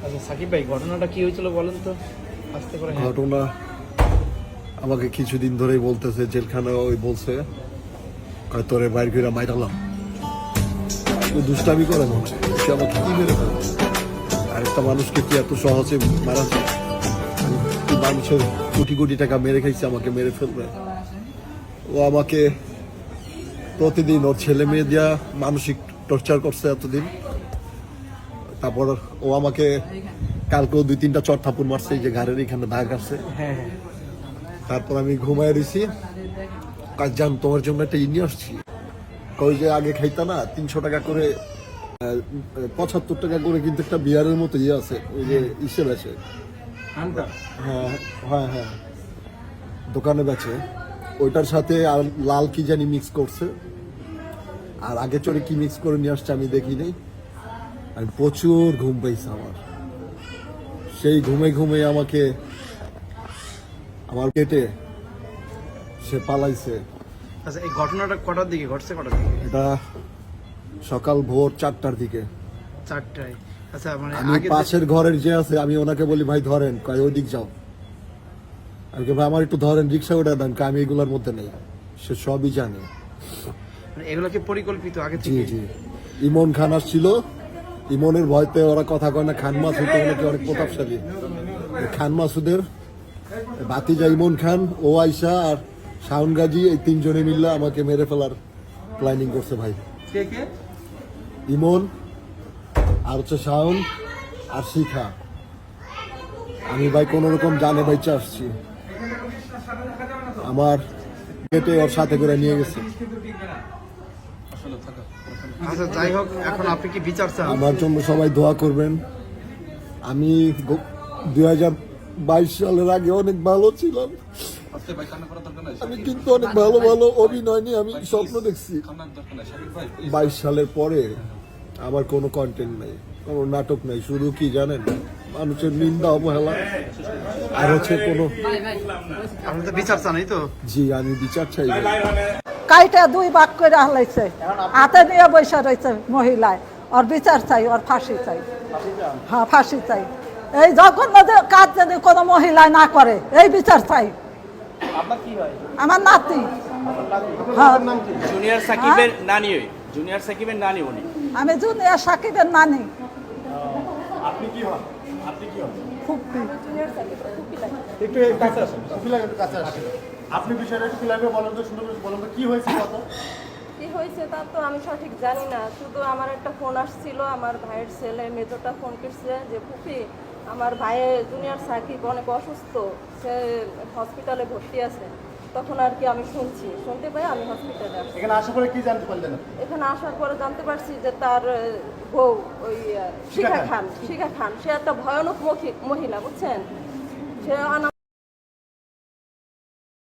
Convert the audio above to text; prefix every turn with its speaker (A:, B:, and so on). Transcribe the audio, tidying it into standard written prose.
A: আচ্ছা সাকিব ভাই, ঘটনাটা কি হয়েছিল বলেন তো আস্তে করে।
B: ঘটনা আমাকে কিছুদিন ধরেই বলতেছে, জেলখানা ওই বলছে তোরে বাইর করে মাইরালাম। দুষ্টামি করে মনে সে আমাকে কি মেরে ফেলবে। আরেকটা মানুষকে কি এত সহজে মারা যায়? মানুষের কোটি কোটি টাকা মেরে খাইছে, আমাকে মেরে ফেলবে। ও আমাকে প্রতিদিন ওর ছেলে মেয়ে দিয়া মানসিক টর্চার করছে এতদিন। তারপর ও আমাকে কালকেও 2-3টা চট থাপুর মারছে, এই যে ঘাড়ের এখানে দাগ আছে।
A: হ্যাঁ,
B: তারপর আমি ঘুমায় রয়েছি, কাজ জান তোমার জন্য একটা নিয়ে আসছি। কই যে আগে খাইতা না 300 টাকা করে, 75 টাকা করে কিন্তু একটা বিয়ারের মতো ইয়ে আছে, ওই যে ইসে বেচে। হ্যাঁ হ্যাঁ হ্যাঁ, দোকানে বেচে। ওইটার সাথে আর লাল কি জানি মিক্স করছে, আর আগে চড়ে কি মিক্স করে নিয়ে আসছে আমি দেখিনি। আমি প্রচুর ঘুম পাইছে আমার। সেই ঘুমে ঘুমে আমাকে আমার পেটে সে পালাইছে।
A: আচ্ছা এই ঘটনাটা কটার দিকে ঘটছে? কটার দিকে?
B: এটা সকাল ভোর 4টার দিকে।
A: 4টায়? আচ্ছা মানে
B: আমি
A: আগে
B: পাশের ঘরের যে আছে, আমি ওনাকে বলি ভাই ধরেন, কয় ওই দিক যাও। আমি ভাই আমার একটু ধরেন, রিক্সা ওটা দেন, আমি এগুলোর মধ্যে নেই। সে সবই জানে।
A: মানে এগুলো কি পরিকল্পিত আগে
B: জি
A: থেকে?
B: জি। ইমন খান আসছিল, ইমনের ভয়তে ওরা কথা কয় না। খান মাসুদ নাকি অনেক প্রতাপশালী। খান মাসুদের ভাতিজা ইমন খান, ও আইসা আর শাওন গাজী, এই 3 জনে মিললে আমাকে মেরে ফেলার প্ল্যানিং করছে ভাই।
A: কে কে?
B: ইমন আর হচ্ছে শাওন আর শিখা। আমি ভাই কোন রকম জানে বাইচে আসছি। আমার গেটে ওর সাথে করে নিয়ে গেছে।
A: আচ্ছা যাই হোক, এখন আপনি কি বিচার চান?
B: আমার জন্য সবাই দোয়া করবেন। আমি 2022 সালের আগে অনেক ভালো ছিলাম। আমি কিন্তু অনেক ভালো ভালো অভিনয় নিয়ে আমি স্বপ্ন দেখছি। 22 সালের পরে আমার কোনো কন্টেন্ট নাই, কোনো নাটক নাই। শুধু কি জানেন, মানুষের নিন্দা অবহেলা আর হচ্ছে কোনো।
A: আপনি তো বিচার চান, এই তো?
B: জি, আমি বিচার চাই।
C: কাইটা 2 ভাগ করে হালাইছে, হাতে নিয়ে বৈশা রয়েছে মহিলায়। ওর বিচার চাই, ওর ফাঁসি চাই। হ্যাঁ ফাঁসি চাই। এই যখন কাজ যদি কোনো মহিলায় না করে, এই বিচার চাই। আমার নাতি। হ্যাঁ
A: জুনিয়র সাকিবের নানি। জুনিয়র সাকিবের নানি উনি।
C: আমি জুনিয়র সাকিবের নানি।
D: আপনি কি হন?
C: ফুপ্পি।
D: একটু কাছে আসেন, একটু কাছে আসেন। আপনি বিষয়টা একটু ক্লিয়ার বলেন তো, সুন্দর করে বলেন তো কি হয়েছে কত?
E: কি হয়েছে তা তো আমি সঠিক জানি না। শুধু আমার একটা ফোন আসছিল, আমার ভাইয়ের ছেলে মেজোটা ফোন করছে যে ফুপি আমার ভাইয়ের জুনিয়র সাকিব অনেক অসুস্থ, সে হসপিটালে ভর্তি আছে। তখন আর কি আমি শুনতে পাই, আমি হসপিটালে আসছি।
D: এখানে আসার পরে কি জানতে পারলেন?
E: এখানে আসার পরে জানতে পারছি যে তার বউ ওই শিখা খান, সে একটা ভয়ানক মহিলা, বুঝছেন। সে